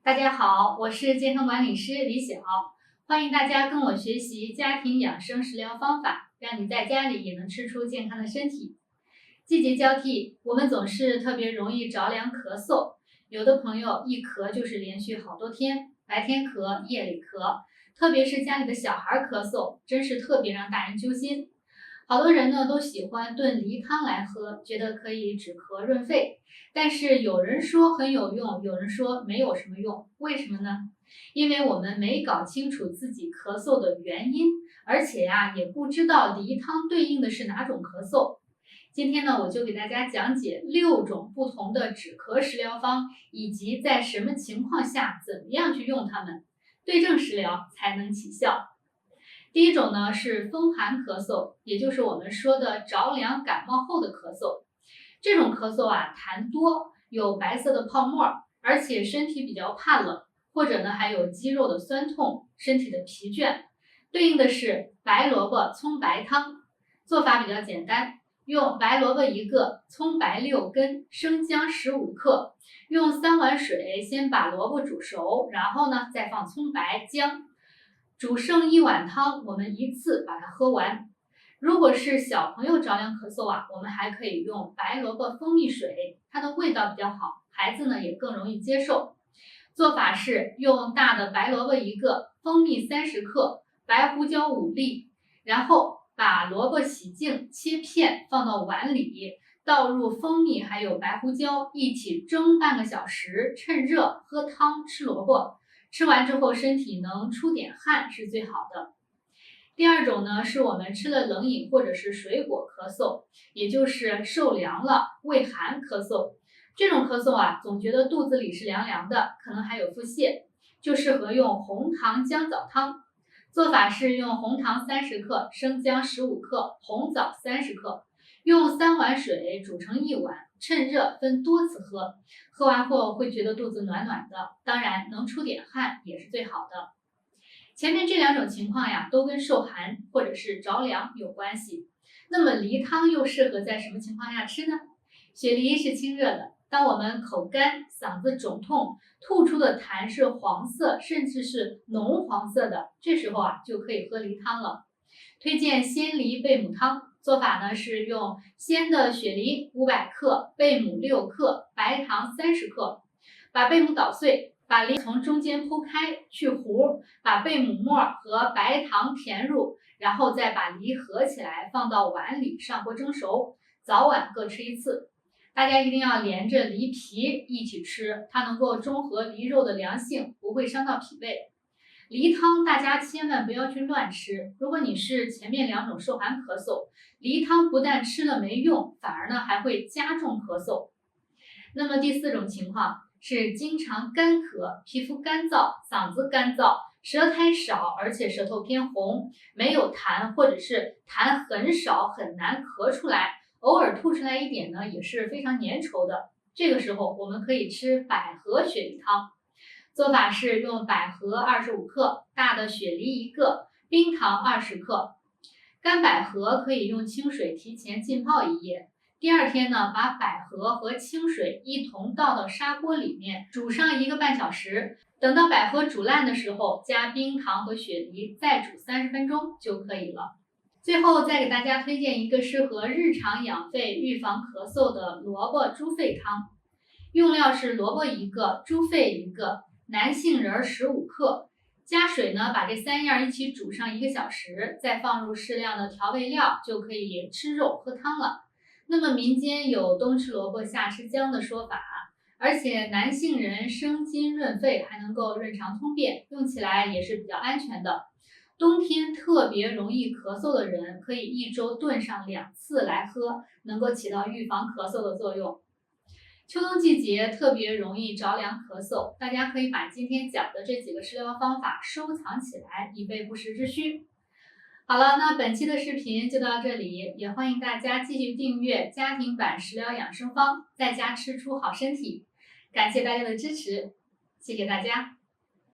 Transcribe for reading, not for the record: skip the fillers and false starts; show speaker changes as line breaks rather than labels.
大家好，我是健康管理师李晓，欢迎大家跟我学习家庭养生食疗方法，让你在家里也能吃出健康的身体。季节交替，我们总是特别容易着凉咳嗽，有的朋友一咳就是连续好多天，白天咳，夜里咳，特别是家里的小孩咳嗽，真是特别让大人揪心。好多人呢都喜欢炖梨汤来喝，觉得可以止咳润肺，但是有人说很有用，有人说没有什么用，为什么呢？因为我们没搞清楚自己咳嗽的原因，而且也不知道梨汤对应的是哪种咳嗽。今天呢，我就给大家讲解6种不同的止咳食疗方，以及在什么情况下怎么样去用它们，对症食疗才能起效。第一种呢是风寒咳嗽，也就是我们说的着凉感冒后的咳嗽。这种咳嗽痰多，有白色的泡沫，而且身体比较怕冷，或者呢还有肌肉的酸痛，身体的疲倦。对应的是白萝卜葱白汤。做法比较简单，用白萝卜1个，葱白6根，生姜15克，用3碗水先把萝卜煮熟，然后呢再放葱白、姜。煮剩1碗汤，我们一次把它喝完。如果是小朋友着凉咳嗽我们还可以用白萝卜蜂蜜水，它的味道比较好，孩子呢也更容易接受。做法是用大的白萝卜1个，蜂蜜30克，白胡椒5粒，然后把萝卜洗净切片放到碗里，倒入蜂蜜还有白胡椒一起蒸半个小时，趁热喝汤吃萝卜。吃完之后身体能出点汗是最好的。第二种呢是我们吃了冷饮或者是水果咳嗽，也就是受凉了胃寒咳嗽。这种咳嗽总觉得肚子里是凉凉的，可能还有腹泻，就适合用红糖姜枣汤。做法是用红糖30克，生姜15克，红枣30克，用3碗水煮成1碗，趁热分多次喝。喝完后会觉得肚子暖暖的，当然能出点汗也是最好的。前面这2种情况都跟受寒或者是着凉有关系。那么梨汤又适合在什么情况下吃呢？雪梨是清热的，当我们口干、嗓子肿痛、吐出的痰是黄色甚至是浓黄色的，这时候就可以喝梨汤了。推荐鲜梨贝母汤，做法呢是用鲜的雪梨500克，贝母6克，白糖30克，把贝母捣碎，把梨从中间剖开，去核，把贝母末和白糖填入，然后再把梨合起来放到碗里上锅蒸熟，早晚各吃1次。大家一定要连着梨皮一起吃，它能够中和梨肉的凉性，不会伤到脾胃。梨汤大家千万不要去乱吃，如果你是前面2种受寒咳嗽，梨汤不但吃了没用，反而呢还会加重咳嗽。那么第4种情况是经常干咳，皮肤干燥，嗓子干燥，舌苔少，而且舌头偏红，没有痰，或者是痰很少，很难咳出来，偶尔吐出来一点呢也是非常粘稠的。这个时候我们可以吃百合雪梨汤。做法是用百合25克，大的雪梨1个，冰糖20克。干百合可以用清水提前浸泡1夜，第2天呢，把百合和清水一同倒到砂锅里面，煮上1个半小时。等到百合煮烂的时候，加冰糖和雪梨，再煮30分钟就可以了。最后再给大家推荐一个适合日常养肺、预防咳嗽的萝卜猪肺汤。用料是萝卜1个，猪肺1个，南杏仁15克。加水呢，把这3样一起煮上1个小时，再放入适量的调味料，就可以吃肉喝汤了。那么民间有冬吃萝卜夏吃姜的说法，而且南杏仁生津润肺，还能够润肠通便，用起来也是比较安全的。冬天特别容易咳嗽的人，可以1周炖上2次来喝，能够起到预防咳嗽的作用。秋冬季节特别容易着凉咳嗽，大家可以把今天讲的这几个食疗方法收藏起来，以备不时之需。好了，那本期的视频就到这里，也欢迎大家继续订阅家庭版食疗养生方，在家吃出好身体。感谢大家的支持，谢谢大家。